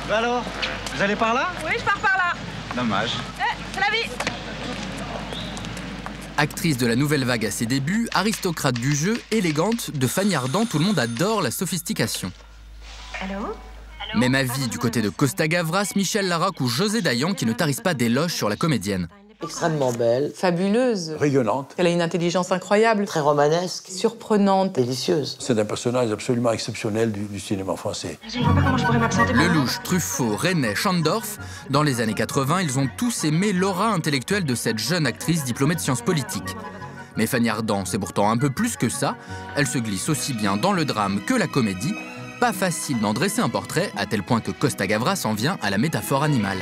Bah alors, vous allez par là? Oui, je pars par là. Dommage. C'est la vie. Actrice de la nouvelle vague à ses débuts, aristocrate du jeu, élégante, de Fanny Ardant, tout le monde adore la sophistication. Allô? Même avis du côté de Costa Gavras, Michel Larocque ou José Dayan qui ne tarissent pas d'éloges sur la comédienne. Extrêmement belle, Fabuleuse. Rayonnante. Elle a une intelligence incroyable. très romanesque, Surprenante. délicieuse. C'est un personnage absolument exceptionnel du cinéma français. Je ne vois pas comment je pourrais m'absenter. Lelouch, Truffaut, Resnais, Schandorf, dans les années 80, ils ont tous aimé l'aura intellectuelle de cette jeune actrice diplômée de sciences politiques. Mais Fanny Ardant, c'est pourtant un peu plus que ça. Elle se glisse aussi bien dans le drame que la comédie. Pas facile d'en dresser un portrait, à tel point que Costa Gavras en vient à la métaphore animale.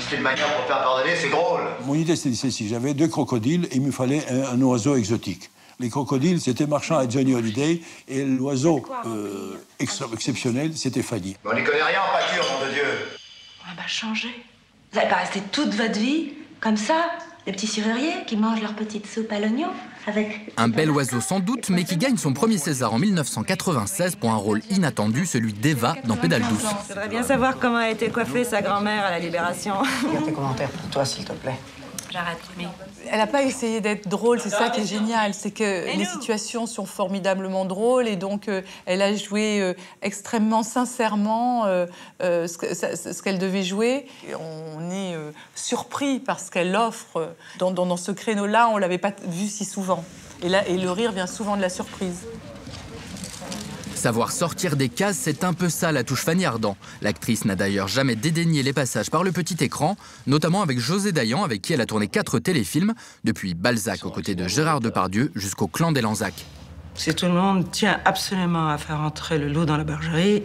C'est une manière pour faire pardonner, c'est drôle. Mon idée, c'était celle-ci. J'avais 2 crocodiles et il me fallait un oiseau exotique. Les crocodiles, c'était Marchand et Johnny Hallyday. Et l'oiseau exceptionnel, c'était Fanny. Mais on n'y connaît rien en pâture, nom de Dieu. Ah bah changez. Vous n'allez pas rester toute votre vie comme ça? Les petits serruriers qui mangent leur petite soupe à l'oignon avec... Un bel oiseau sans doute, mais qui gagne son premier César en 1996 pour un rôle inattendu, celui d'Eva dans Pédale douce. Je voudrais bien savoir comment a été coiffée sa grand-mère à la Libération. Regarde tes commentaires pour toi, s'il te plaît. J'arrête, mais... Elle n'a pas essayé d'être drôle, c'est ça qui est génial. C'est que les situations sont formidablement drôles et donc elle a joué extrêmement sincèrement ce qu'elle devait jouer. Et on est surpris par ce qu'elle offre. Dans ce créneau-là, on ne l'avait pas vu si souvent. Et le rire vient souvent de la surprise. Savoir sortir des cases, c'est un peu ça la touche Fanny Ardant. L'actrice n'a d'ailleurs jamais dédaigné les passages par le petit écran, notamment avec José Dayan, avec qui elle a tourné 4 téléfilms, depuis Balzac aux côtés de Gérard Depardieu jusqu'au Clan des Lanzac. Si tout le monde tient absolument à faire entrer le loup dans la bergerie,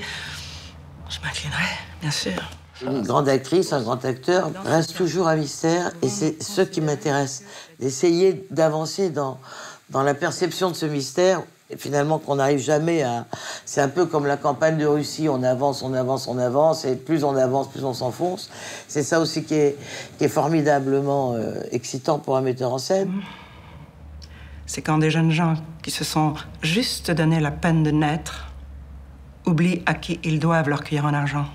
je m'inclinerai, bien sûr. Une grande actrice, un grand acteur reste toujours un mystère et c'est ce qui m'intéresse. D'essayer d'avancer dans la perception de ce mystère. Et finalement, qu'on n'arrive jamais à... C'est un peu comme la campagne de Russie, on avance, on avance, on avance, et plus on avance, plus on s'enfonce. C'est ça aussi qui est formidablement excitant pour un metteur en scène. C'est quand des jeunes gens qui se sont juste donné la peine de naître oublient à qui ils doivent leur cuillère en argent.